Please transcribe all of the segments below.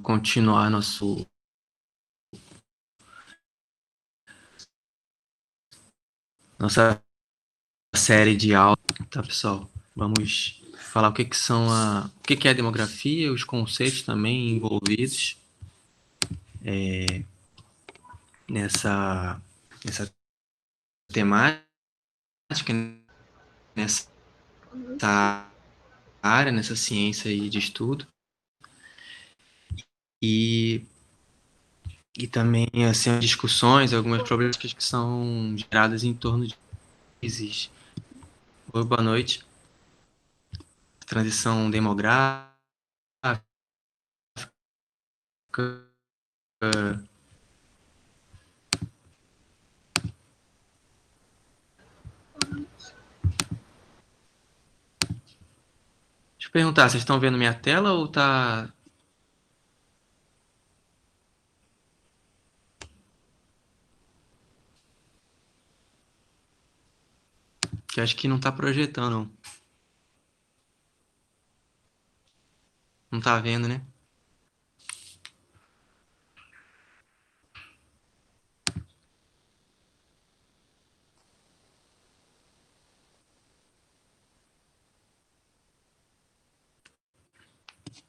continuar nossa série de aula, tá, pessoal? Vamos falar o que é a demografia, os conceitos também envolvidos nessa, nessa temática, nessa área, nessa ciência aí de estudo. E, e também, assim, discussões, algumas problemáticas que são geradas em torno de crises. Oi, boa noite. Transição demográfica, deixa eu perguntar, vocês estão vendo minha tela ou tá. Que acho que não tá projetando, não. Não tá vendo, né?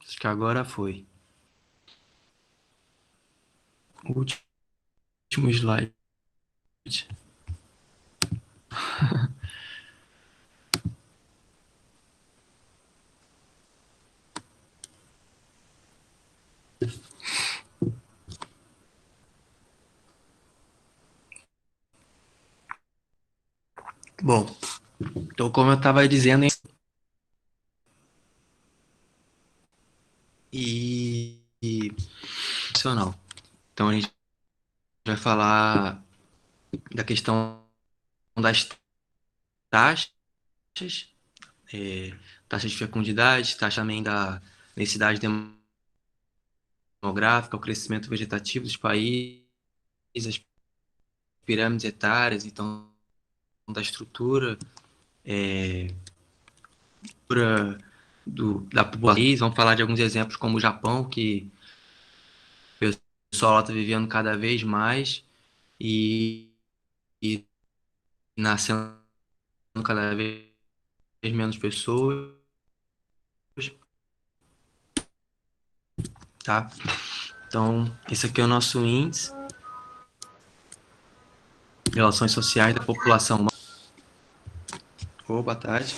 Acho que agora foi. Último slide. Bom, então como eu estava dizendo, e nacional. Então a gente vai falar da questão das taxas, é, taxa de fecundidade, taxa também da densidade demográfica, o crescimento vegetativo dos países, as pirâmides etárias, então da estrutura da população. Vamos falar de alguns exemplos como o Japão, que o pessoal está vivendo cada vez mais e, e nascendo cada vez menos pessoas, tá? Então, esse aqui é o nosso índice de relações sociais da população humana. Oh, boa tarde.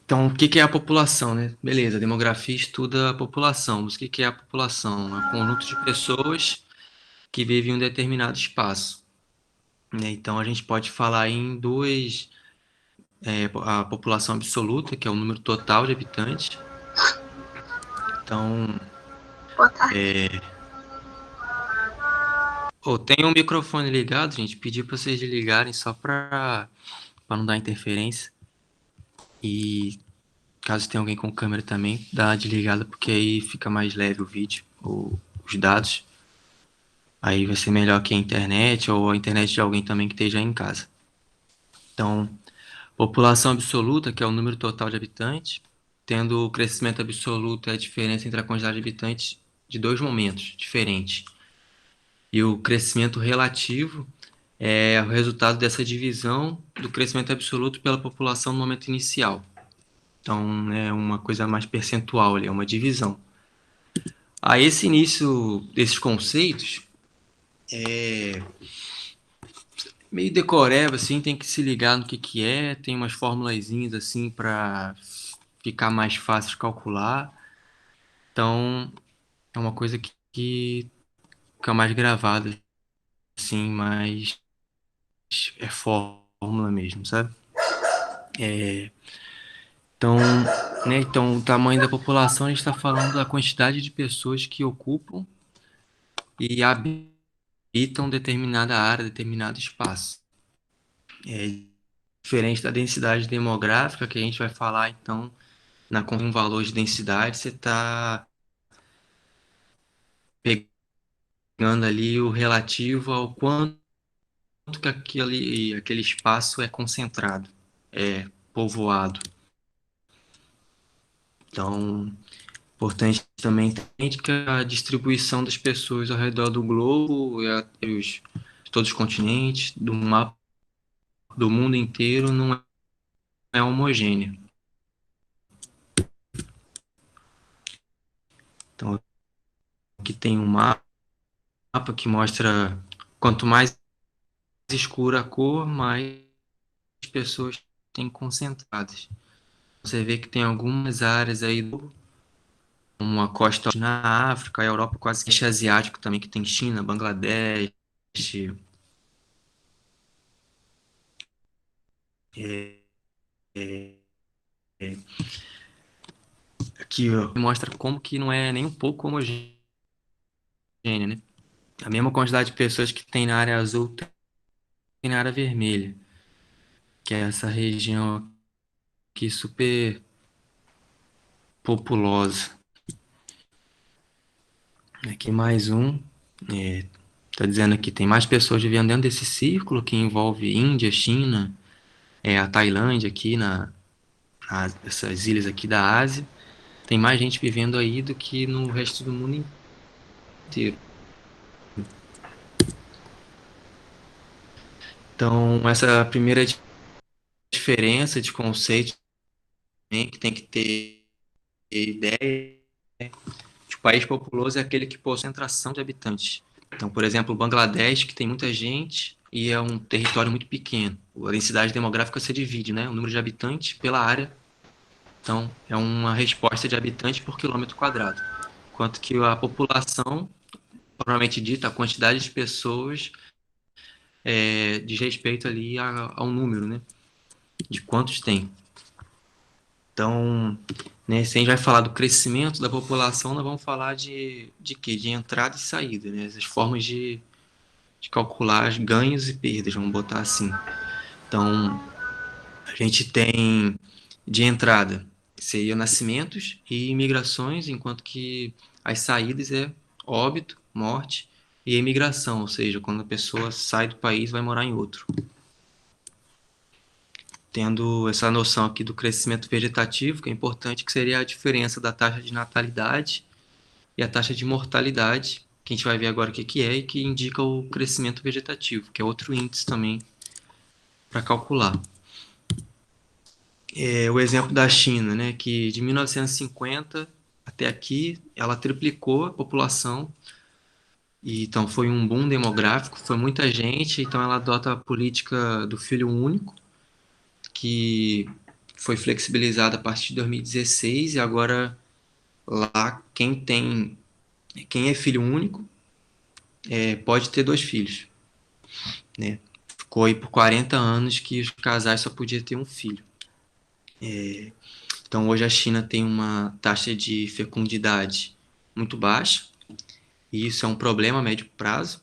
Então, o que é a população, né? Beleza, a demografia estuda a população, mas o que é a população? É um conjunto de pessoas que vivem em um determinado espaço, né? Então, a gente pode falar em duas, a população absoluta, que é o número total de habitantes. Então, Boa tarde. tem um microfone ligado, gente, pedi para vocês desligarem só para não dar interferência. E caso tenha alguém com câmera também, dá uma desligada, porque aí fica mais leve o vídeo, ou os dados. Aí vai ser melhor que a internet, ou a internet de alguém também que esteja em casa. Então, população absoluta, que é o número total de habitantes, tendo o crescimento absoluto é a diferença entre a quantidade de habitantes de dois momentos diferentes. E o crescimento relativo é o resultado dessa divisão do crescimento absoluto pela população no momento inicial. Então, é uma coisa mais percentual ali, é uma divisão. A esse início desses conceitos, meio decoreba, assim, tem que se ligar no que é, tem umas formulazinhas, assim, para ficar mais fácil de calcular. Então, é uma coisa que fica mais gravada, assim, mais é fórmula mesmo, sabe? Então, então, o tamanho da população, a gente está falando da quantidade de pessoas que ocupam e habitam determinada área, determinado espaço. É diferente da densidade demográfica, que a gente vai falar, então, com um valor de densidade, você está pegando ali o relativo ao quanto que aquele espaço é concentrado, é povoado. Então, importante também entende que a distribuição das pessoas ao redor do globo todos os continentes, do mapa do mundo inteiro não é homogênea. Então, aqui tem um mapa que mostra quanto mais escura a cor, mais pessoas têm concentradas. Você vê que tem algumas áreas aí, como a costa na África, a Europa quase que asiático também, que tem China, Bangladesh, é, aqui ó, mostra como que não é nem um pouco homogênea, né? A mesma quantidade de pessoas que tem na área azul tem na área vermelha, que é essa região aqui super populosa. Aqui mais um, tá dizendo aqui, tem mais pessoas vivendo dentro desse círculo que envolve Índia, China, a Tailândia aqui essas ilhas aqui da Ásia. Tem mais gente vivendo aí do que no resto do mundo inteiro. Então, essa primeira diferença de conceito que tem que ter ideia de um país populoso é aquele que possui concentração de habitantes. Então, por exemplo, o Bangladesh, que tem muita gente e é um território muito pequeno. A densidade demográfica se divide, né? O número de habitantes pela área. Então, é uma resposta de habitantes por quilômetro quadrado. Enquanto que a população, propriamente dita, a quantidade de pessoas diz respeito ali ao número, né? De quantos tem. Então, né, se a gente vai falar do crescimento da população, nós vamos falar de quê? De entrada e saída, né? As formas de calcular ganhos e perdas, vamos botar assim. Então, a gente tem de entrada, seria nascimentos e imigrações, enquanto que as saídas é óbito, morte e imigração, ou seja, quando a pessoa sai do país e vai morar em outro. Tendo essa noção aqui do crescimento vegetativo, que é importante, que seria a diferença da taxa de natalidade e a taxa de mortalidade, que a gente vai ver agora o que é, e que indica o crescimento vegetativo, que é outro índice também para calcular. O exemplo da China, né, que de 1950 até aqui, ela triplicou a população, e então foi um boom demográfico, foi muita gente, então ela adota a política do filho único, que foi flexibilizada a partir de 2016 e agora lá quem é filho único pode ter dois filhos, né? Ficou aí por 40 anos que os casais só podiam ter um filho. Então hoje a China tem uma taxa de fecundidade muito baixa e isso é um problema a médio prazo,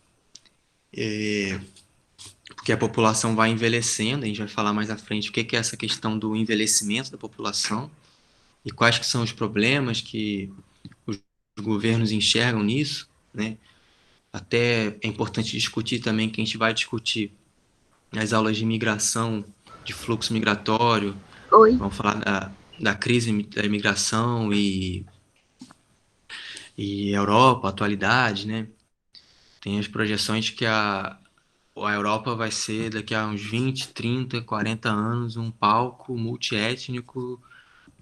porque a população vai envelhecendo, a gente vai falar mais à frente o que é essa questão do envelhecimento da população e quais que são os problemas que os governos enxergam nisso, né? Até é importante discutir também, que a gente vai discutir nas aulas de imigração, de fluxo migratório, Oi. vamos falar da crise da imigração e Europa, atualidade, né? Tem as projeções que a Europa vai ser, daqui a uns 20, 30, 40 anos, um palco multiétnico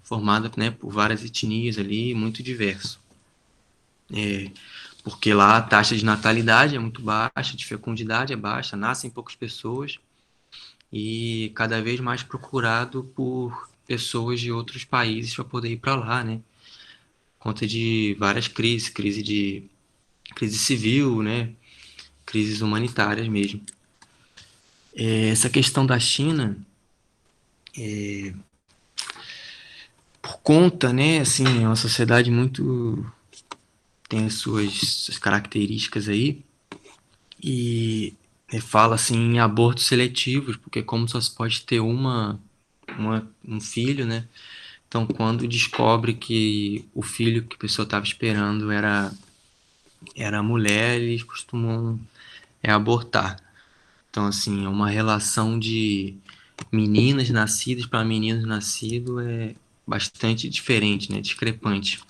formado, né, por várias etnias ali, muito diverso. Porque lá a taxa de natalidade é muito baixa, de fecundidade é baixa, nascem poucas pessoas e cada vez mais procurado por pessoas de outros países para poder ir para lá, né? Conta de várias crises, crise civil, né? Crises humanitárias mesmo. Essa questão da China, por conta, né? Assim, é uma sociedade muito tem as suas características aí e fala assim em abortos seletivos, porque como só se pode ter um filho, né? Então, quando descobre que o filho que a pessoa estava esperando era mulher, eles costumam abortar. Então, assim, é uma relação de meninas nascidas para meninos nascidos é bastante diferente, né? Discrepante.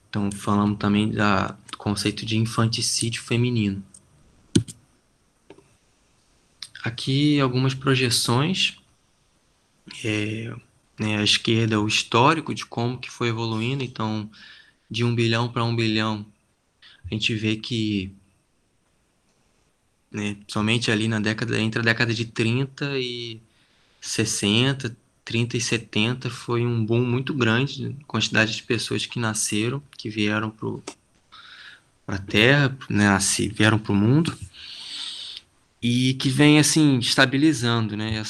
Então, falamos também do conceito de infanticídio feminino. Aqui algumas projeções, né, à esquerda o histórico de como que foi evoluindo. Então, de 1 bilhão para 1 bilhão, a gente vê que, né, somente ali entre a década de 30 e 60, 30 e 70 foi um boom muito grande, né, quantidade de pessoas que nasceram, que vieram para a Terra, né, vieram para o mundo, e que vem assim estabilizando, né,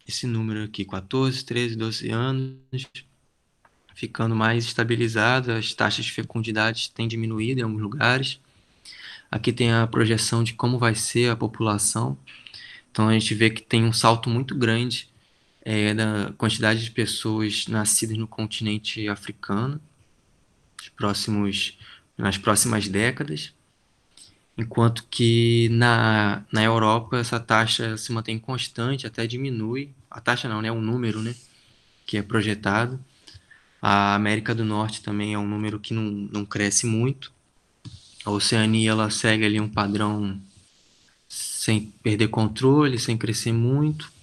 esse número aqui, 14, 13, 12 anos, ficando mais estabilizado. As taxas de fecundidade têm diminuído em alguns lugares. Aqui tem a projeção de como vai ser a população. Então a gente vê que tem um salto muito grande da quantidade de pessoas nascidas no continente africano nas próximas décadas, enquanto que na Europa essa taxa se mantém constante, até diminui. A taxa não, né? O número, né? Que é projetado. A América do Norte também é um número que não cresce muito. A Oceania ela segue ali um padrão sem perder controle, sem crescer muito.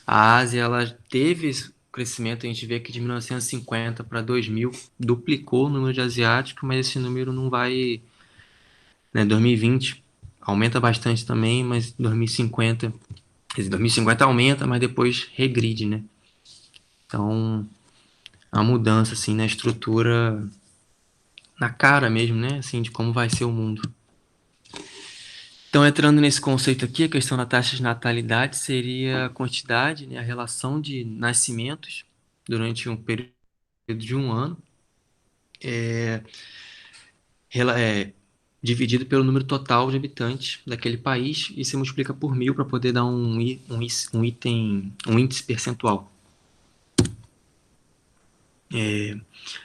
A Ásia ela teve esse crescimento, a gente vê que de 1950 para 2000 duplicou o número de asiáticos, mas esse número não vai, né, 2020 aumenta bastante também, mas 2050, quer dizer, 2050 aumenta, mas depois regride, né? Então, a mudança assim na estrutura, na cara mesmo, né, assim de como vai ser o mundo. Então, entrando nesse conceito aqui, a questão da taxa de natalidade seria a quantidade, né, a relação de nascimentos durante um período de um ano, é dividido pelo número total de habitantes daquele país e se multiplica por 1000 para poder dar um índice percentual.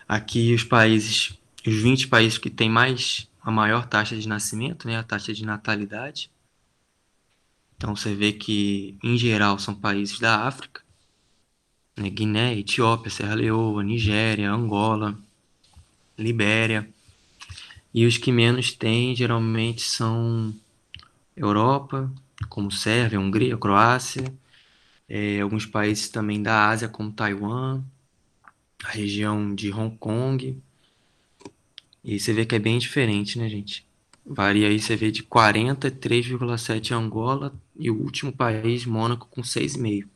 Aqui os 20 países que têm a maior taxa de nascimento, né, a taxa de natalidade. Então você vê que, em geral, são países da África, né, Guiné, Etiópia, Serra Leoa, Nigéria, Angola, Libéria. E os que menos têm, geralmente, são Europa, como Sérvia, Hungria, Croácia, alguns países também da Ásia, como Taiwan, a região de Hong Kong. E você vê que é bem diferente, né, gente? Varia aí, você vê de 43,7 Angola e o último país, Mônaco, com 6,5.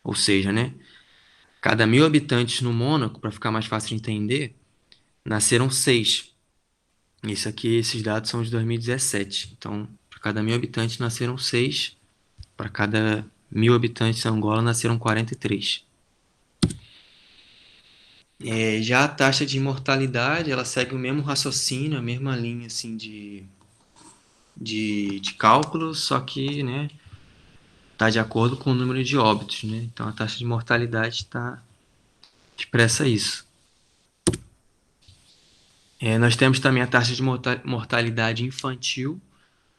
Ou seja, né? Cada 1000 habitantes no Mônaco, para ficar mais fácil de entender, nasceram 6. Isso aqui, esses dados são de 2017. Então, para cada 1000 habitantes nasceram 6. Para cada 1000 habitantes em Angola nasceram 43. Já a taxa de mortalidade, ela segue o mesmo raciocínio, a mesma linha assim de cálculo, só que, né, está de acordo com o número de óbitos, né? Então a taxa de mortalidade expressa isso. Nós temos também a taxa de mortalidade infantil,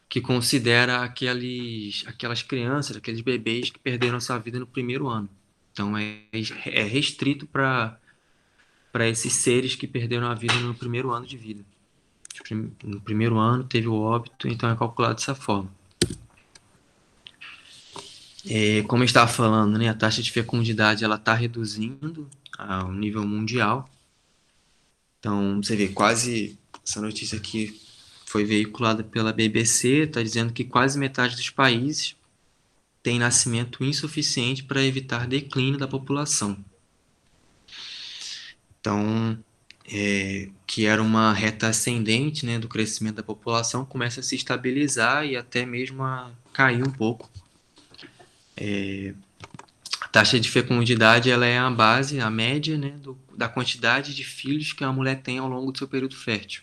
que considera aquelas crianças, aqueles bebês que perderam sua vida no primeiro ano. Então é restrito para esses seres que perderam a vida no primeiro ano de vida. No primeiro ano teve o óbito, então é calculado dessa forma. Como eu estava falando, né, a taxa de fecundidade ela está reduzindo ao nível mundial. Então, você vê, quase, essa notícia aqui foi veiculada pela BBC, está dizendo que quase metade dos países tem nascimento insuficiente para evitar declínio da população. Então, que era uma reta ascendente, né, do crescimento da população, começa a se estabilizar e até mesmo a cair um pouco. A taxa de fecundidade ela é a base, a média, né, da quantidade de filhos que a mulher tem ao longo do seu período fértil.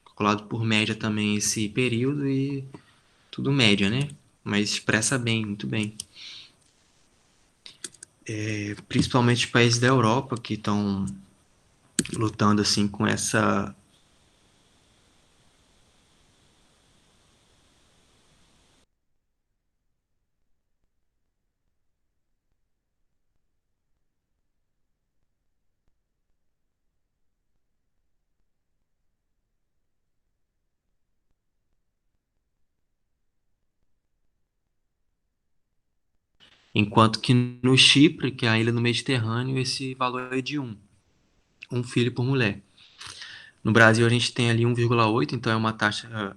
Calculado por média também esse período e tudo média, né? Mas expressa bem, muito bem. Principalmente os países da Europa que estão lutando assim com Enquanto que no Chipre, que é a ilha no Mediterrâneo, esse valor é de um filho por mulher. No Brasil a gente tem ali 1,8, então é uma taxa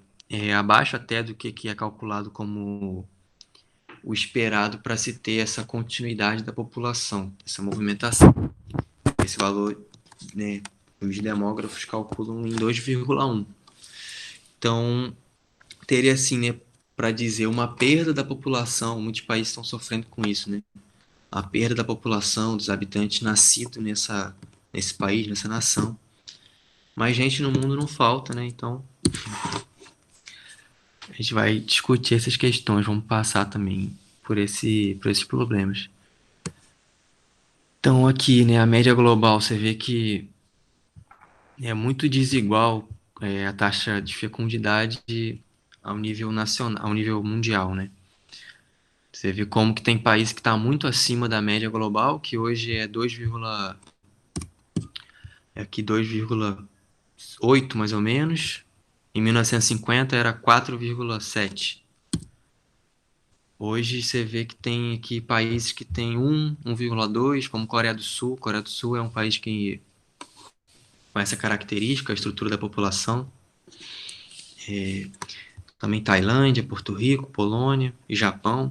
abaixo até do que é calculado como o esperado para se ter essa continuidade da população, essa movimentação. Esse valor, né, os demógrafos calculam em 2,1. Então, teria assim, né, para dizer, uma perda da população, muitos países estão sofrendo com isso, né? A perda da população, dos habitantes nascidos nesse país, nessa nação. Mas gente no mundo não falta, né? Então, a gente vai discutir essas questões, vamos passar também por esses problemas. Então, aqui, né, a média global, você vê que é muito desigual a taxa de fecundidade ao nível nacional, ao nível mundial, né? Você vê como que tem país que está muito acima da média global, que hoje é 2,8 mais ou menos. Em 1950 era 4,7. Hoje você vê que tem aqui países que tem 1,2, como Coreia do Sul. Coreia do Sul é um país que com essa característica, a estrutura da população. Também Tailândia, Porto Rico, Polônia e Japão.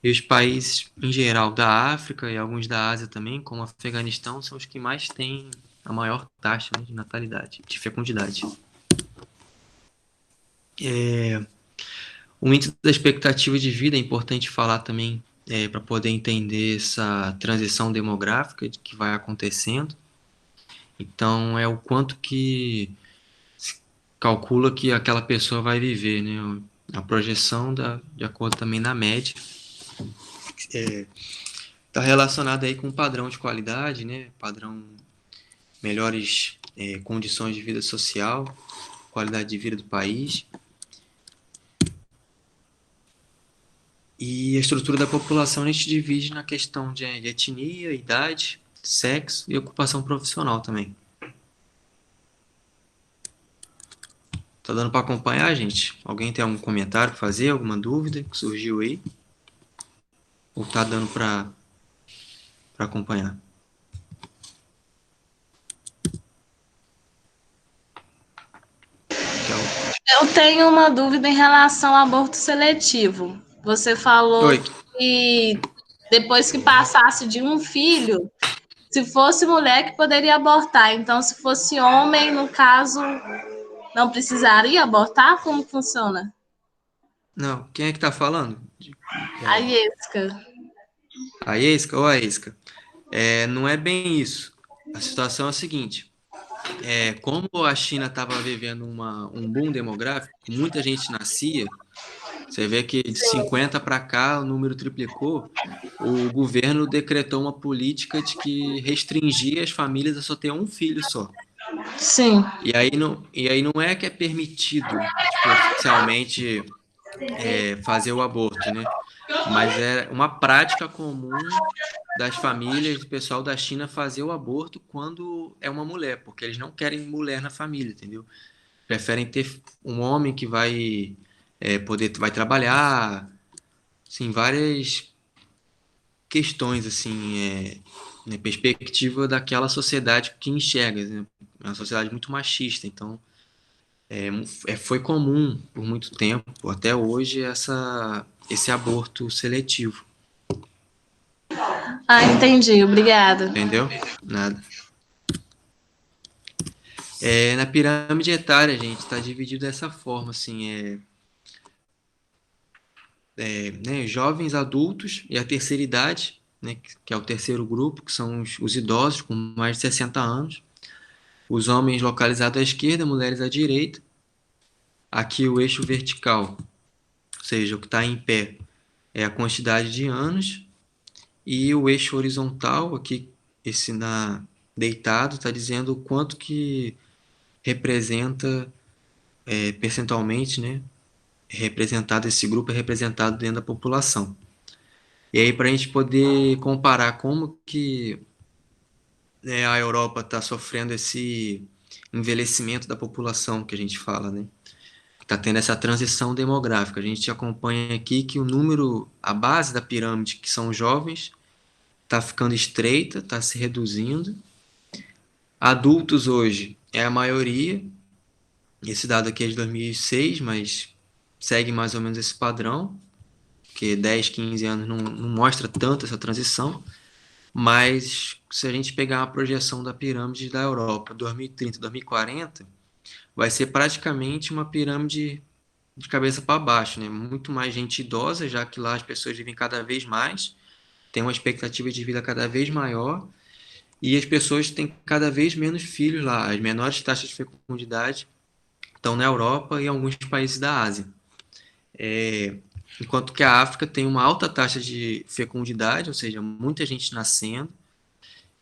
E os países, em geral, da África e alguns da Ásia também, como Afeganistão, são os que mais têm a maior taxa, né, de natalidade, de fecundidade. O índice da expectativa de vida é importante falar também para poder entender essa transição demográfica que vai acontecendo. Então, é o quanto que se calcula que aquela pessoa vai viver, né? A projeção de acordo também na média. Está relacionado aí com o padrão de qualidade, né? Padrão, melhores condições de vida social, qualidade de vida do país. E a estrutura da população a gente divide na questão de etnia, idade, sexo e ocupação profissional também. Tá dando para acompanhar, gente? Alguém tem algum comentário para fazer, alguma dúvida que surgiu aí? Ou tá dando para acompanhar? Eu tenho uma dúvida em relação ao aborto seletivo. Você falou Oi. que depois que passasse de um filho, se fosse mulher que poderia abortar. Então, se fosse homem, no caso, não precisaria abortar? Como funciona? Não, quem é que tá falando? A É, Iesca. a Isca ou a Isca? Não é bem isso. A situação é a seguinte: como a China estava vivendo um boom demográfico, muita gente nascia. Você vê que de 50 para cá o número triplicou. O governo decretou uma política de que restringia as famílias a só ter um filho só. Sim. E aí não é que é permitido, tipo, oficialmente fazer o aborto, né? Mas é uma prática comum das famílias, do pessoal da China fazer o aborto quando é uma mulher, porque eles não querem mulher na família, entendeu? Preferem ter um homem que vai trabalhar, assim, várias questões assim, perspectiva daquela sociedade que enxerga, né? É uma sociedade muito machista, então foi comum por muito tempo, até hoje, esse aborto seletivo, Ah, entendi. Obrigada. entendeu? Nada. Na pirâmide etária, gente, está dividido dessa forma, assim, né, jovens adultos e a terceira idade, né, que é o terceiro grupo, que são os idosos com mais de 60 anos, os homens localizados à esquerda, mulheres à direita, aqui o eixo vertical, ou seja, o que está em pé é a quantidade de anos, e o eixo horizontal, aqui, esse deitado, está dizendo o quanto que representa percentualmente, né? Representado, esse grupo é representado dentro da população. E aí, para a gente poder comparar como que a Europa está sofrendo esse envelhecimento da população que a gente fala, né? está tendo essa transição demográfica. A gente acompanha aqui que o número, a base da pirâmide, que são os jovens, está ficando estreita, está se reduzindo. Adultos hoje é a maioria. Esse dado aqui é de 2006, mas segue mais ou menos esse padrão, que 10, 15 anos não mostra tanto essa transição. Mas se a gente pegar uma projeção da pirâmide da Europa, 2030, 2040, vai ser praticamente uma pirâmide de cabeça para baixo, né? Muito mais gente idosa, já que lá as pessoas vivem cada vez mais, tem uma expectativa de vida cada vez maior, e as pessoas têm cada vez menos filhos lá. As menores taxas de fecundidade estão na Europa e em alguns países da Ásia. Enquanto que a África tem uma alta taxa de fecundidade, ou seja, muita gente nascendo,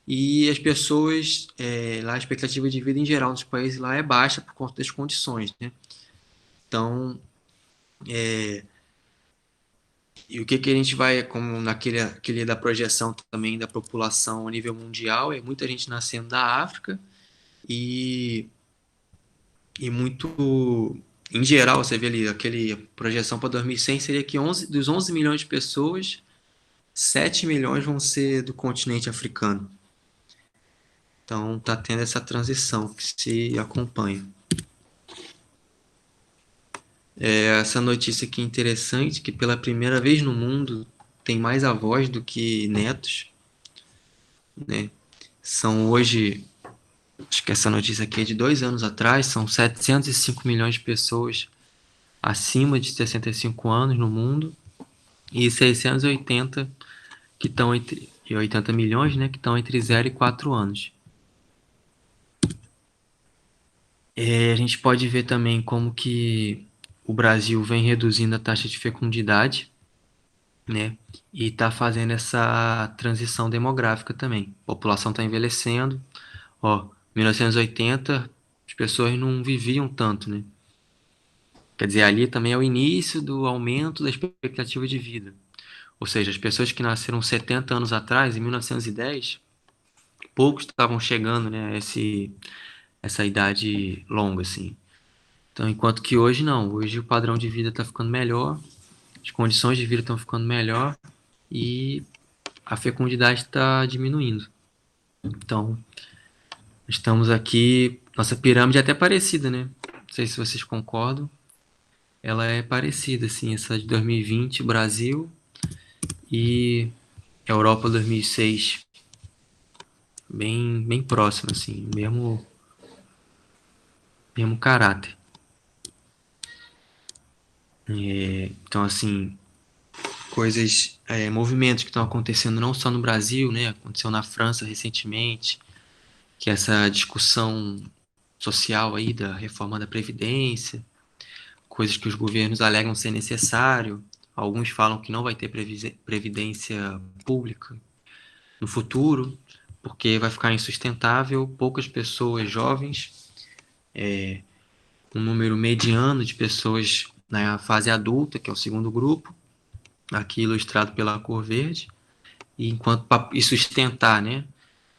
e as pessoas, lá a expectativa de vida em geral nos países lá é baixa por conta das condições, né? Então, e o que a gente vai, como aquele da projeção também da população a nível mundial, é muita gente nascendo da África e muito, em geral, você vê ali, aquele projeção para 2100 seria que dos 11 milhões de pessoas, 7 milhões vão ser do continente africano. Então, está tendo essa transição que se acompanha. Essa notícia aqui é interessante, que pela primeira vez no mundo tem mais avós do que netos, né? São hoje, acho que essa notícia aqui é de 2 anos atrás, são 705 milhões de pessoas acima de 65 anos no mundo e 680 que estão entre 80 milhões, né, que estão entre 0 e 4 anos. A gente pode ver também como que o Brasil vem reduzindo a taxa de fecundidade, né, e está fazendo essa transição demográfica também. A população está envelhecendo. 1980, as pessoas não viviam tanto, né? Quer dizer, ali também é o início do aumento da expectativa de vida. Ou seja, as pessoas que nasceram 70 anos atrás, em 1910, poucos estavam chegando, né, a essa idade longa, assim. Então, enquanto que hoje não. Hoje o padrão de vida está ficando melhor, as condições de vida estão ficando melhor e a fecundidade está diminuindo. Então, estamos aqui, nossa pirâmide é até parecida, né? Não sei se vocês concordam. Ela é parecida, assim, essa de 2020, Brasil, e Europa 2006, bem próximo, assim, mesmo caráter. Então, assim, movimentos que estão acontecendo não só no Brasil, né? Aconteceu na França recentemente, que é essa discussão social aí da reforma da Previdência, coisas que os governos alegam ser necessário. Alguns falam que não vai ter previdência pública no futuro, porque vai ficar insustentável, poucas pessoas jovens, um número mediano de pessoas na fase adulta, que é o segundo grupo, aqui ilustrado pela cor verde, e sustentar, né,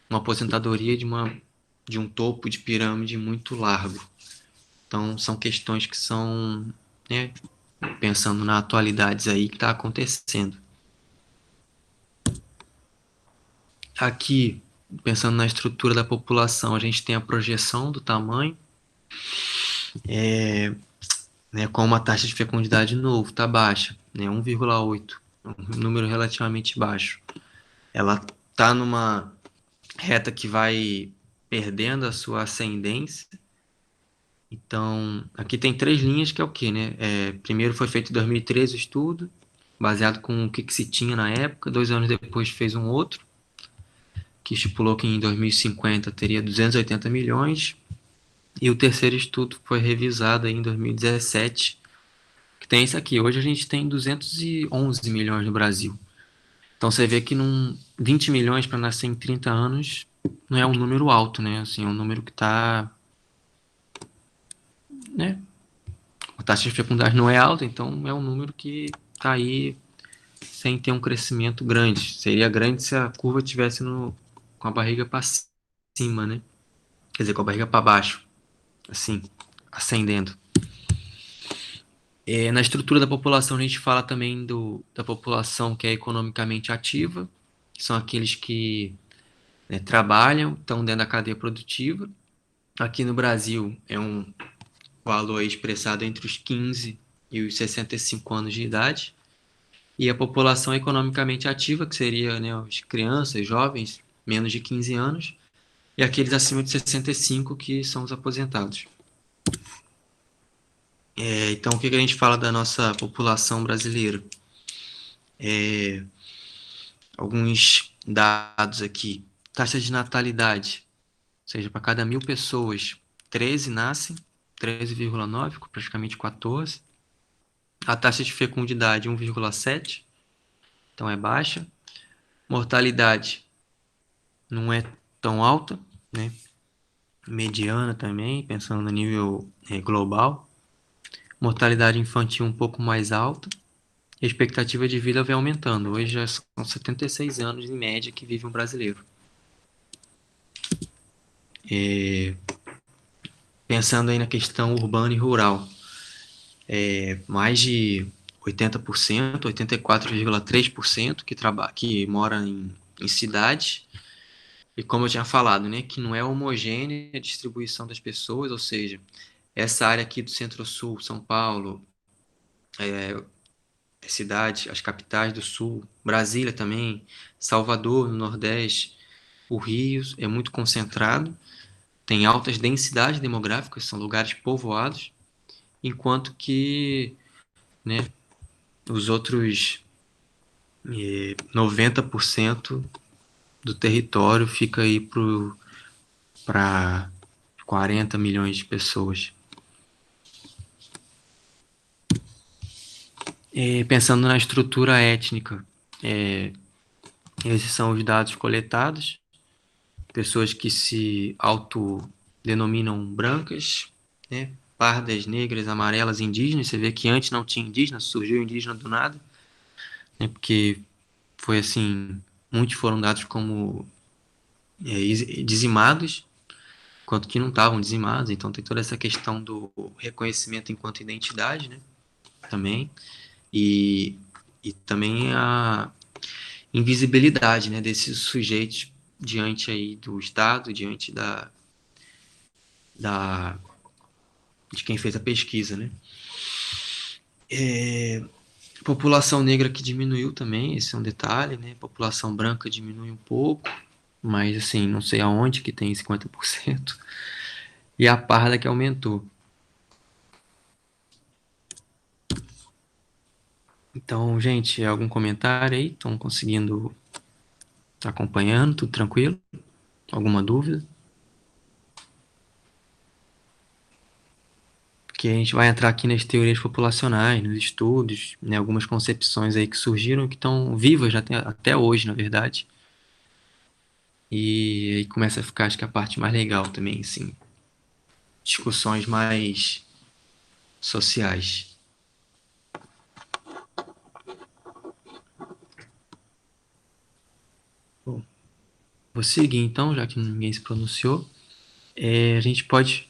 uma aposentadoria de um topo de pirâmide muito largo. Então, são questões que são, né, pensando na atualidade aí que está acontecendo. Aqui, pensando na estrutura da população, a gente tem a projeção do tamanho, né, com uma taxa de fecundidade novo, está baixa, né, 1,8, um número relativamente baixo. Ela está numa reta que vai perdendo a sua ascendência. Então, aqui tem 3 linhas, que é o quê, né? Primeiro foi feito em 2013 o estudo, baseado com o que se tinha na época. 2 anos depois fez um outro, que estipulou que em 2050 teria 280 milhões. E o terceiro estudo foi revisado aí em 2017, que tem esse aqui. Hoje a gente tem 211 milhões no Brasil. Então você vê que 20 milhões para nascer em 30 anos não é um número alto, né? Assim, é um número que está, né? A taxa de fecundidade não é alta, então é um número que está aí sem ter um crescimento grande. Seria grande se a curva tivesse com a barriga para cima, né? Quer dizer, com a barriga para baixo, assim, ascendendo. Na estrutura da população, a gente fala também da população que é economicamente ativa, que são aqueles que, né, trabalham, estão dentro da cadeia produtiva. Aqui no Brasil é um valor aí expressado entre os 15 e os 65 anos de idade. E a população economicamente ativa, que seria, né, as crianças, jovens, menos de 15 anos, e aqueles acima de 65 que são os aposentados. Então, o que a gente fala da nossa população brasileira? Alguns dados aqui. Taxa de natalidade, ou seja, para cada 1.000 pessoas, 13 nascem, 13,9, praticamente 14. A taxa de fecundidade, 1,7, então é baixa. Mortalidade não é tão alta, né? Mediana também, pensando no nível global. Mortalidade infantil um pouco mais alta. E a expectativa de vida vai aumentando. Hoje já são 76 anos em média que vive um brasileiro. Pensando aí na questão urbana e rural, mais de 80%, 84,3% que mora em cidades. E como eu tinha falado, né, que não é homogênea a distribuição das pessoas, ou seja, essa área aqui do Centro-Sul, São Paulo, cidades, as capitais do Sul, Brasília também, Salvador, no Nordeste, o Rio é muito concentrado, tem altas densidades demográficas, são lugares povoados, enquanto que, né, os outros 90% do território fica aí para 40 milhões de pessoas. Pensando na estrutura étnica, esses são os dados coletados. Pessoas que se autodenominam brancas, né? Pardas, negras, amarelas, indígenas. Você vê que antes não tinha indígena, surgiu indígena do nada, né? Porque foi assim, muitos foram dados como dizimados, enquanto que não estavam dizimados. Então tem toda essa questão do reconhecimento enquanto identidade, né? Também. E também a invisibilidade, né, desses sujeitos diante aí do Estado, diante de quem fez a pesquisa, né? População negra que diminuiu também, esse é um detalhe, né? População branca diminui um pouco, mas assim, não sei aonde que tem 50%. E a parda que aumentou. Então, gente, algum comentário aí? Estão conseguindo estar acompanhando? Tudo tranquilo? Alguma dúvida? Porque a gente vai entrar aqui nas teorias populacionais, nos estudos, né, algumas concepções aí que surgiram que estão vivas até hoje, na verdade. E aí começa a ficar, acho que a parte mais legal também, assim, discussões mais sociais. Bom, vou seguir então, já que ninguém se pronunciou. A gente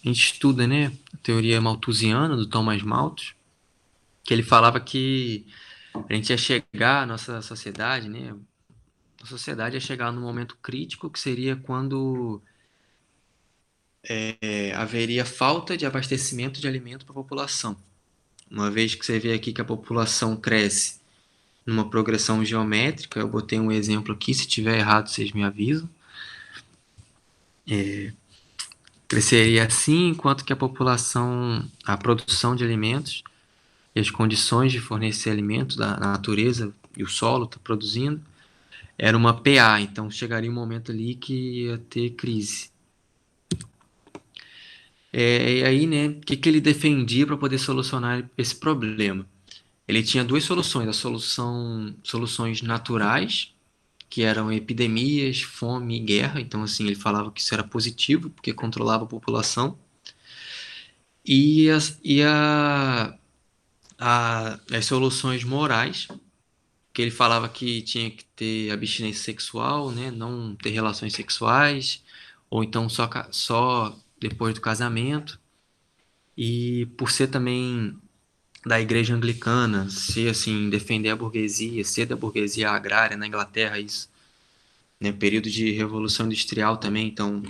estuda, né, a teoria malthusiana do Thomas Malthus, que ele falava que a gente ia chegar, a nossa sociedade, né, a sociedade ia chegar num momento crítico que seria quando haveria falta de abastecimento de alimento para a população. Uma vez que você vê aqui que a população cresce numa progressão geométrica, eu botei um exemplo aqui, se tiver errado vocês me avisam. Cresceria assim, enquanto que a produção de alimentos e as condições de fornecer alimentos da natureza e o solo está produzindo, era uma PA, então chegaria um momento ali que ia ter crise. E aí, né, o que ele defendia para poder solucionar esse problema? Ele tinha duas soluções, soluções naturais, que eram epidemias, fome e guerra, então assim, ele falava que isso era positivo, porque controlava a população, as soluções morais, que ele falava que tinha que ter abstinência sexual, né, não ter relações sexuais, ou então só depois do casamento, e por ser também da igreja anglicana, ser assim, defender a burguesia, ser da burguesia agrária na Inglaterra, isso, né, período de revolução industrial também, então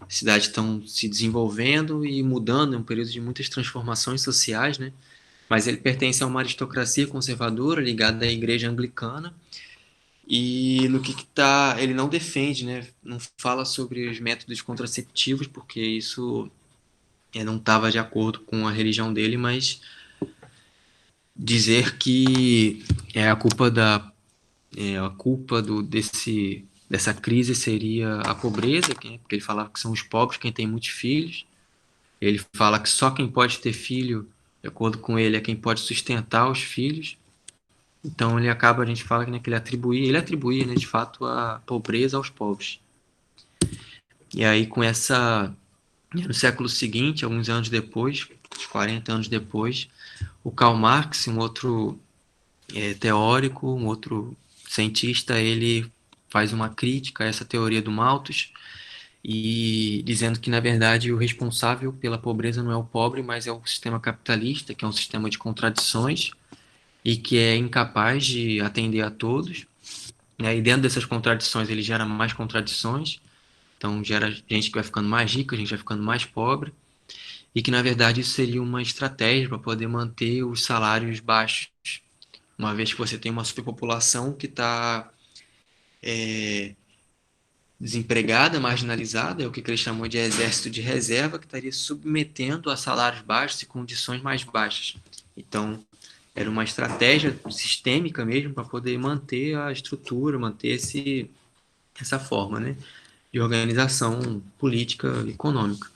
as cidades estão se desenvolvendo e mudando, é um período de muitas transformações sociais, né, mas ele pertence a uma aristocracia conservadora ligada à igreja anglicana, e no que tá, ele não defende, né, não fala sobre os métodos contraceptivos, porque isso não estava de acordo com a religião dele, mas dizer que é a culpa a culpa dessa crise seria a pobreza, porque ele falava que são os pobres quem tem muitos filhos. Ele fala que só quem pode ter filho, de acordo com ele, é quem pode sustentar os filhos. Então a gente fala, né, que ele atribuía, né, de fato, a pobreza aos pobres. E aí no século seguinte, alguns anos depois, uns 40 anos depois, o Karl Marx, um outro teórico, um outro cientista, ele faz uma crítica a essa teoria do Malthus e dizendo que, na verdade, o responsável pela pobreza não é o pobre, mas é o sistema capitalista, que é um sistema de contradições e que é incapaz de atender a todos, né? E dentro dessas contradições ele gera mais contradições, então gera gente que vai ficando mais rica, gente vai ficando mais pobre, e que, na verdade, isso seria uma estratégia para poder manter os salários baixos, uma vez que você tem uma superpopulação que está desempregada, marginalizada, é o que eles chamam de exército de reserva, que estaria submetendo a salários baixos e condições mais baixas. Então, era uma estratégia sistêmica mesmo para poder manter a estrutura, manter essa forma, né, de organização política e econômica.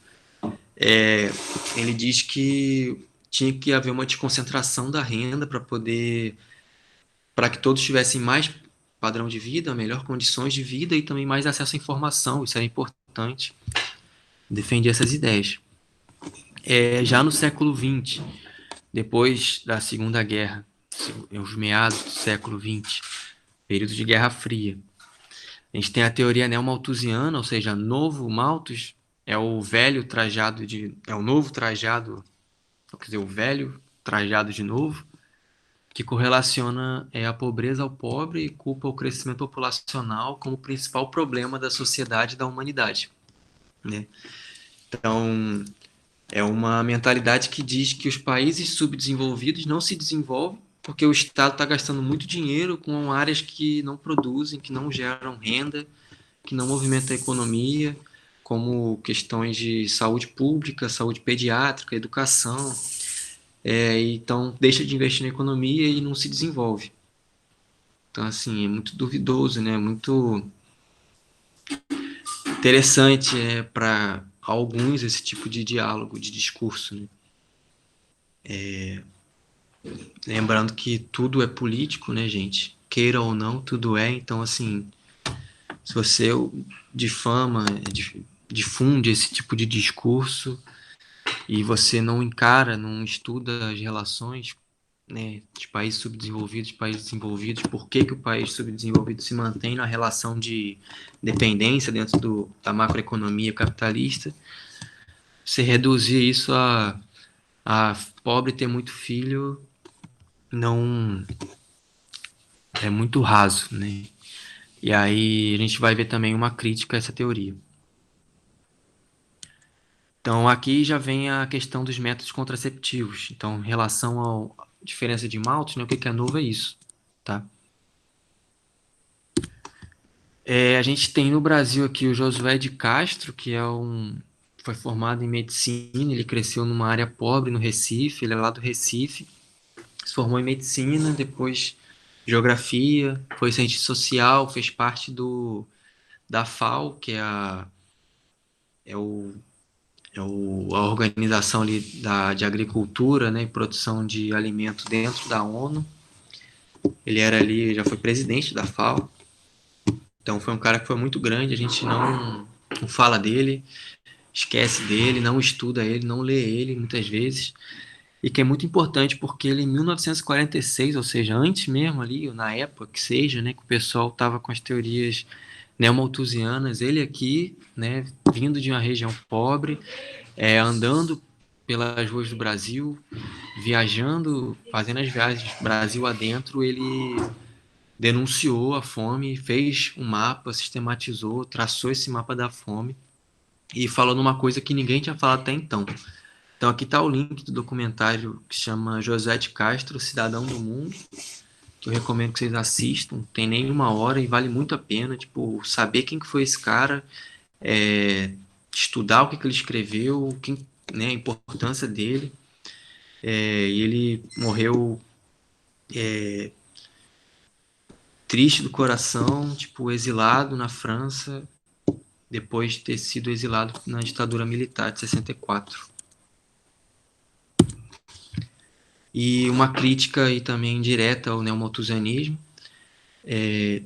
Ele diz que tinha que haver uma desconcentração da renda para que todos tivessem mais padrão de vida, melhor condições de vida e também mais acesso à informação. Isso era importante. Defendia essas ideias. Já no século XX, depois da Segunda Guerra, os meados do século XX, período de Guerra Fria, a gente tem a teoria neomalthusiana, ou seja, novo Malthus é o novo trajado, quer dizer, o velho trajado de novo, que correlaciona a pobreza ao pobre e culpa o crescimento populacional como principal problema da sociedade e da humanidade, né? Então, é uma mentalidade que diz que os países subdesenvolvidos não se desenvolvem porque o Estado está gastando muito dinheiro com áreas que não produzem, que não geram renda, que não movimentam a economia, como questões de saúde pública, saúde pediátrica, educação. Então, deixa de investir na economia e não se desenvolve. Então, assim, é muito duvidoso, né? Muito interessante para alguns esse tipo de diálogo, de discurso, né? Lembrando que tudo é político, né, gente? Queira ou não, tudo é. Então, assim, se você difama, difunde esse tipo de discurso e você não encara, não estuda as relações, né, de países subdesenvolvidos, de países desenvolvidos, por que o país subdesenvolvido se mantém na relação de dependência dentro da macroeconomia capitalista, você reduzir isso a pobre ter muito filho não é muito raso, né? E aí a gente vai ver também uma crítica a essa teoria. Então aqui já vem a questão dos métodos contraceptivos. Então, em relação à diferença de Malthus, né, o que é novo é isso, tá? A gente tem no Brasil aqui o Josué de Castro, que foi formado em medicina, ele cresceu numa área pobre no Recife, ele é lá do Recife, se formou em medicina, depois geografia, foi cientista social, fez parte da FAO, que a organização ali de agricultura, né, e produção de alimentos dentro da ONU. Ele já foi presidente da FAO. Então foi um cara que foi muito grande, a gente não fala dele, esquece dele, não estuda ele, não lê ele muitas vezes. E que é muito importante porque ele em 1946, ou seja, antes mesmo ali, na época que seja, né, que o pessoal estava com as teorias neomalthusianas, ele aqui, né, vindo de uma região pobre, andando pelas ruas do Brasil, viajando, fazendo as viagens Brasil adentro, ele denunciou a fome, fez um mapa, sistematizou, traçou esse mapa da fome e falou numa coisa que ninguém tinha falado até então. Então aqui está o link do documentário que chama José de Castro, Cidadão do Mundo, que eu recomendo que vocês assistam. Tem nem 1 hora e vale muito a pena, tipo, saber quem que foi esse cara, estudar o que ele escreveu, né, a importância dele. E ele morreu triste do coração, tipo, exilado na França, depois de ter sido exilado na ditadura militar de 64. E uma crítica aí também direta ao neomalthusianismo.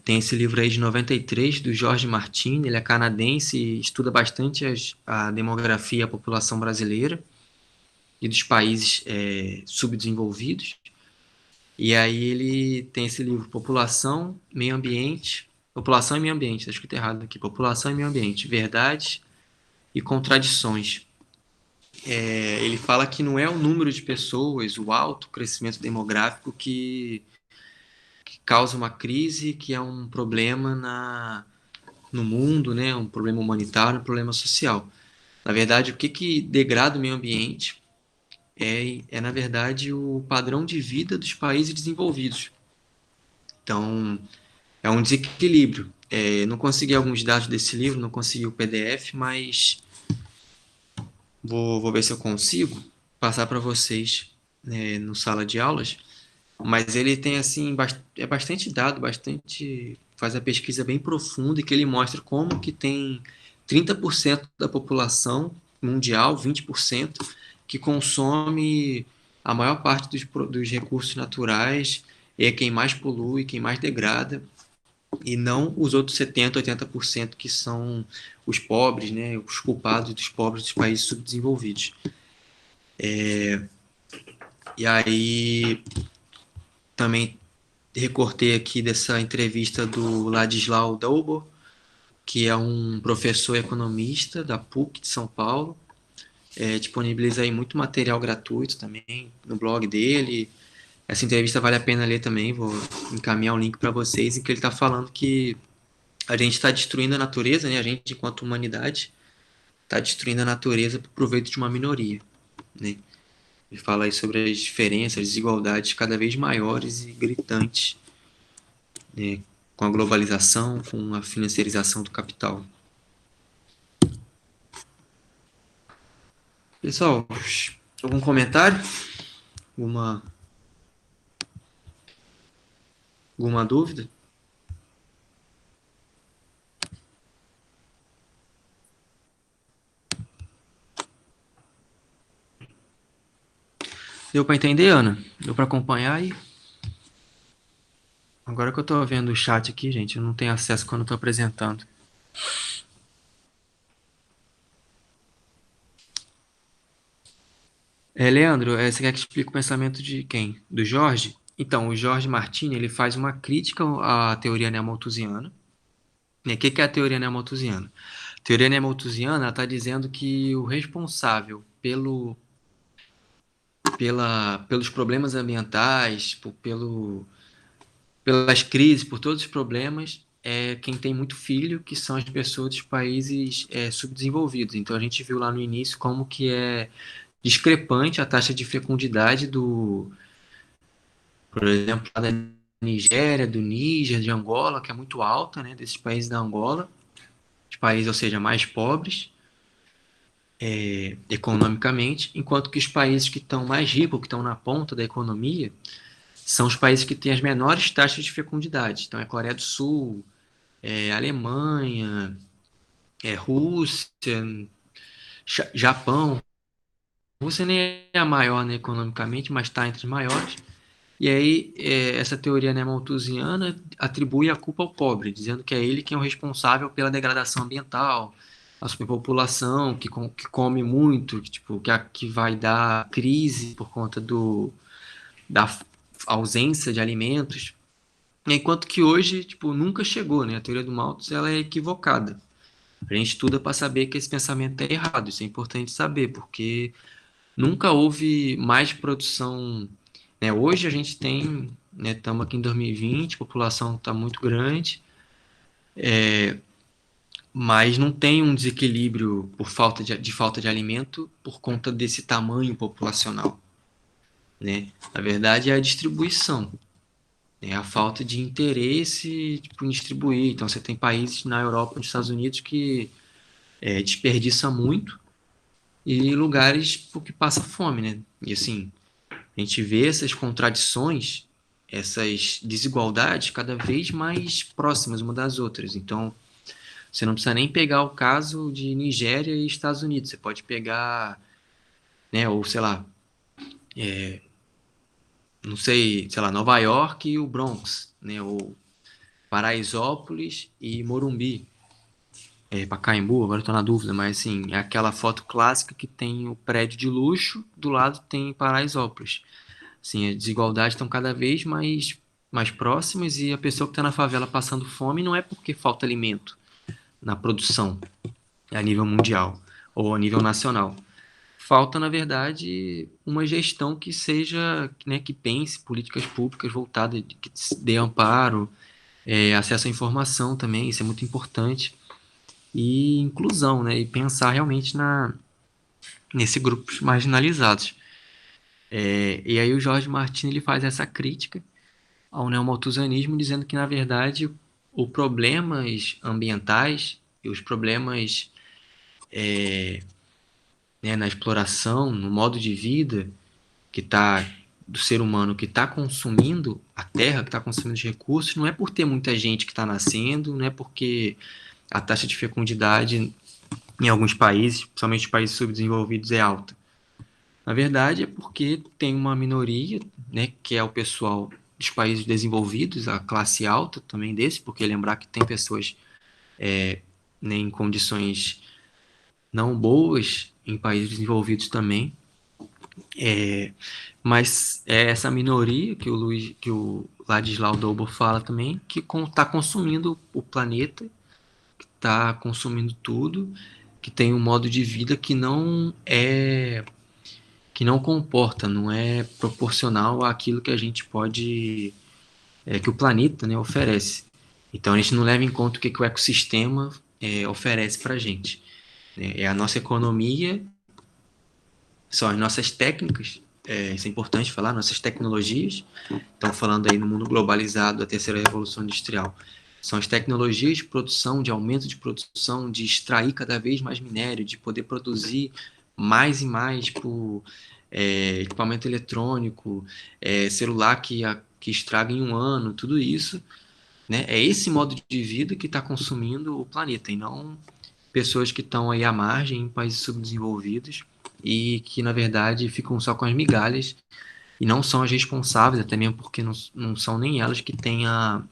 Tem esse livro aí de 93, do Jorge Martini, ele é canadense e estuda bastante a demografia e a população brasileira e dos países subdesenvolvidos. E aí ele tem esse livro, População e Meio Ambiente, está escrito errado aqui, População e Meio Ambiente, Verdades e Contradições. Ele fala que não é o número de pessoas, o alto crescimento demográfico que causa uma crise, que é um problema no mundo, né? Um problema humanitário, um problema social. Na verdade, o que degrada o meio ambiente na verdade, o padrão de vida dos países desenvolvidos. Então, é um desequilíbrio. Não consegui alguns dados desse livro, não consegui o PDF, mas vou ver se eu consigo passar para vocês, no sala de aulas. Mas ele tem assim bastante dado, faz a pesquisa bem profunda e que ele mostra como que tem 30% da população mundial, 20%, que consome a maior parte dos recursos naturais, é quem mais polui, quem mais degrada, e não os outros 70%, 80% que são os pobres, né, os culpados dos pobres dos países subdesenvolvidos. E aí também recortei aqui dessa entrevista do Ladislau Doubo, que é um professor economista da PUC de São Paulo. Disponibiliza aí muito material gratuito também no blog dele. Essa entrevista vale a pena ler também, vou encaminhar um link para vocês, em que ele está falando que a gente está destruindo a natureza, né? A gente, enquanto humanidade, está destruindo a natureza para o proveito de uma minoria, né? Ele fala aí sobre as diferenças, as desigualdades cada vez maiores e gritantes, né, com a globalização, com a financiarização do capital. Pessoal, algum comentário? Alguma dúvida? Deu para entender, Ana? Deu para acompanhar aí? Agora que eu estou vendo o chat aqui, gente, eu não tenho acesso quando estou apresentando. Leandro, você quer que explique o pensamento de quem? Do Jorge? Então, o Jorge Martini, ele faz uma crítica à teoria neomalthusiana. O que é a teoria neomalthusiana? A teoria neomalthusiana está dizendo que o responsável pelos problemas ambientais, pelas crises, por todos os problemas, é quem tem muito filho, que são as pessoas dos países subdesenvolvidos. Então, a gente viu lá no início como que é discrepante a taxa de fecundidade por exemplo, da Nigéria, do Níger, de Angola, que é muito alta, né, desses países da Angola, os países, ou seja, mais pobres economicamente, enquanto que os países que estão mais ricos, que estão na ponta da economia, são os países que têm as menores taxas de fecundidade. Então, é Coreia do Sul, Alemanha, Rússia, Japão. Rússia nem é a maior, né, economicamente, mas está entre as maiores. E aí, essa teoria neomalthusiana atribui a culpa ao pobre, dizendo que é ele quem é o responsável pela degradação ambiental, a superpopulação, que come muito, que vai dar crise por conta da ausência de alimentos. Enquanto que hoje, nunca chegou, né? A teoria do Malthus, ela é equivocada. A gente estuda para saber que esse pensamento é errado, isso é importante saber, porque nunca houve mais produção, né? Hoje a gente tem, né, estamos aqui em 2020, a população está muito grande, mas não tem um desequilíbrio por falta de alimento por conta desse tamanho populacional, né? Na verdade, é a distribuição, né? A falta de interesse, tipo, em distribuir. Então, você tem países na Europa e nos Estados Unidos que desperdiça muito e lugares porque passa fome, né? E assim, a gente vê essas contradições, essas desigualdades cada vez mais próximas uma das outras. Então, você não precisa nem pegar o caso de Nigéria e Estados Unidos. Você pode pegar, né, ou sei lá, não sei, sei lá, Nova York e o Bronx, né, ou Paraisópolis e Morumbi, Pacaembu, agora estou na dúvida, mas assim, é aquela foto clássica que tem o prédio de luxo, do lado tem Paraisópolis. Assim, as desigualdades estão cada vez mais próximas e a pessoa que está na favela passando fome não é porque falta alimento na produção a nível mundial ou a nível nacional. Falta, na verdade, uma gestão que seja, né, que pense políticas públicas voltadas, que dê amparo, acesso à informação também, isso é muito importante, e inclusão, né, e pensar realmente nesse grupos marginalizados. E aí o Jorge Martins ele faz essa crítica ao neomalthusianismo, dizendo que, na verdade, os problemas ambientais e os problemas, né, na exploração, no modo de vida que tá do ser humano que está consumindo a terra, que está consumindo os recursos, não é por ter muita gente que está nascendo, não é porque a taxa de fecundidade em alguns países, principalmente os países subdesenvolvidos, é alta. Na verdade, é porque tem uma minoria, né, que é o pessoal dos países desenvolvidos, a classe alta também desse, porque lembrar que tem pessoas, né, em condições não boas em países desenvolvidos também, mas é essa minoria que o Ladislau Doubo fala também, que está consumindo o planeta, que está consumindo tudo, que tem um modo de vida que não comporta, não é proporcional àquilo que a gente pode, que o planeta, né, oferece. Então a gente não leva em conta o que o ecossistema oferece para a gente. Né? É a nossa economia, são as nossas técnicas, isso é importante falar, nossas tecnologias, estão falando aí no mundo globalizado, da terceira revolução industrial, são as tecnologias de produção, de aumento de produção, de extrair cada vez mais minério, de poder produzir mais e mais por equipamento eletrônico, celular que estraga em um ano, tudo isso, né? É esse modo de vida que está consumindo o planeta, e não pessoas que estão aí à margem em países subdesenvolvidos e que, na verdade, ficam só com as migalhas e não são as responsáveis, até mesmo porque não são nem elas que têm a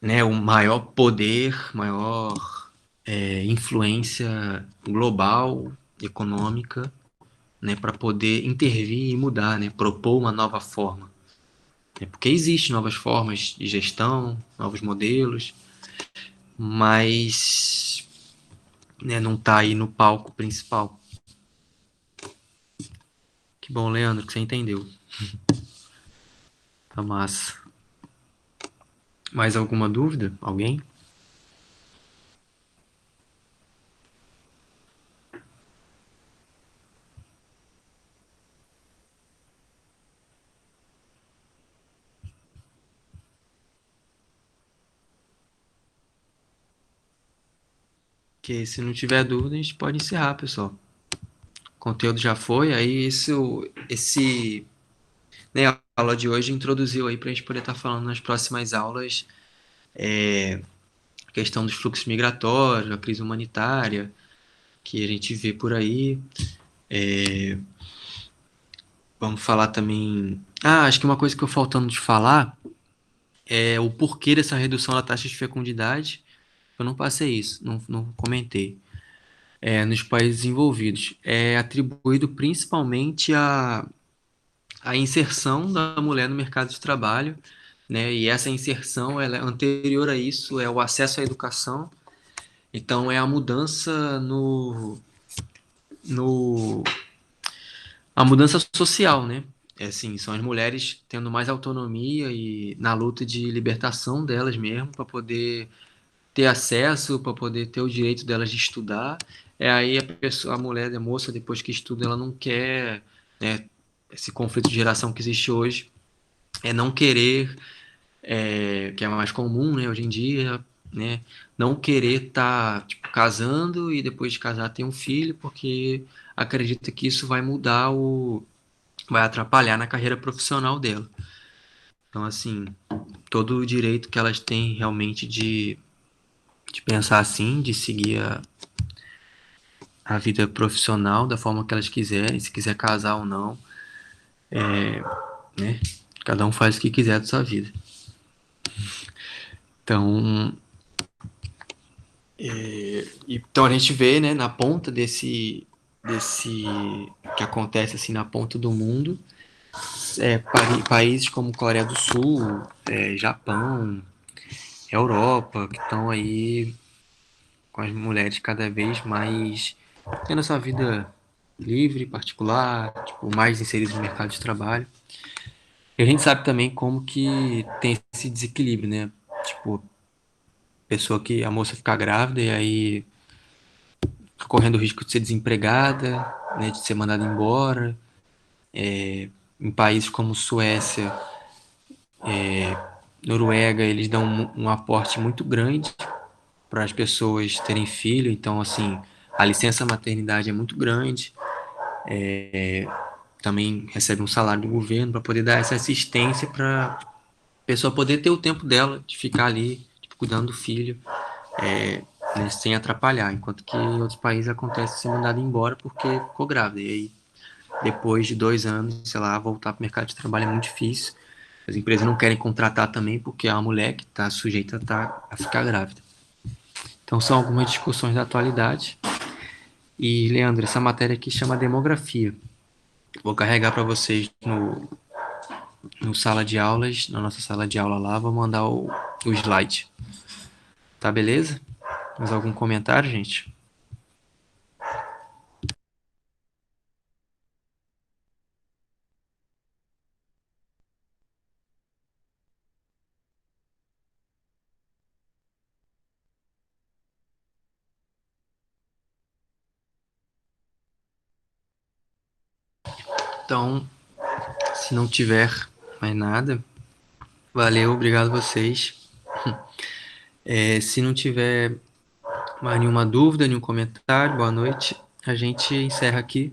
né, o maior poder, maior influência global, econômica, né, para poder intervir e mudar, né, propor uma nova forma. Porque existem novas formas de gestão, novos modelos, mas né, não está aí no palco principal. Que bom, Leandro, que você entendeu. Tá massa. Mais alguma dúvida? Alguém? Que se não tiver dúvida, a gente pode encerrar, pessoal. O conteúdo já foi, aí esse né, a aula de hoje introduziu aí para a gente poder estar falando nas próximas aulas a questão dos fluxos migratórios, a crise humanitária que a gente vê por aí. Vamos falar também. Acho que uma coisa que eu faltando de falar é o porquê dessa redução da taxa de fecundidade. Eu não passei isso, não comentei. Nos países desenvolvidos. É atribuído principalmente à inserção da mulher no mercado de trabalho, né? E essa inserção, ela é anterior a isso, é o acesso à educação. Então, é a mudança no a mudança social, né? É assim, são as mulheres tendo mais autonomia e na luta de libertação delas mesmo para poder ter acesso, para poder ter o direito delas de estudar. É aí a pessoa, a mulher, a moça, depois que estuda, ela não quer, né, esse conflito de geração que existe hoje, é não querer, que é mais comum, né, hoje em dia, né, não querer estar, tipo, casando e depois de casar ter um filho, porque acredita que isso vai mudar vai atrapalhar na carreira profissional dela. Então, assim, todo o direito que elas têm realmente de pensar assim, de seguir a vida profissional da forma que elas quiserem, se quiser casar ou não, né? Cada um faz o que quiser da sua vida. Então, então a gente vê, né, na ponta desse que acontece assim na ponta do mundo, países como Coreia do Sul, Japão, Europa, que estão aí com as mulheres cada vez mais tendo essa vida livre, particular, tipo, mais inseridas no mercado de trabalho. E a gente sabe também como que tem esse desequilíbrio, né? Tipo, pessoa que a moça fica grávida e aí fica correndo o risco de ser desempregada, né, de ser mandada embora. Em países como Suécia, Noruega, eles dão um aporte muito grande para as pessoas terem filho, então assim, a licença maternidade é muito grande. Também recebe um salário do governo para poder dar essa assistência para a pessoa poder ter o tempo dela de ficar ali, tipo, cuidando do filho, né, sem atrapalhar, enquanto que em outros países acontece ser mandado embora porque ficou grávida. E aí, depois de 2 anos, sei lá, voltar para o mercado de trabalho é muito difícil. As empresas não querem contratar também porque é uma mulher que está sujeita a ficar grávida. Então, são algumas discussões da atualidade. E, Leandro, essa matéria aqui chama demografia. Vou carregar para vocês no sala de aulas, na nossa sala de aula lá, vou mandar o slide. Tá beleza? Mais algum comentário, gente? Então, se não tiver mais nada, valeu, obrigado a vocês. Se não tiver mais nenhuma dúvida, nenhum comentário, boa noite. A gente encerra aqui.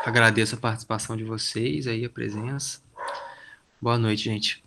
Agradeço a participação de vocês aí, a presença. Boa noite, gente.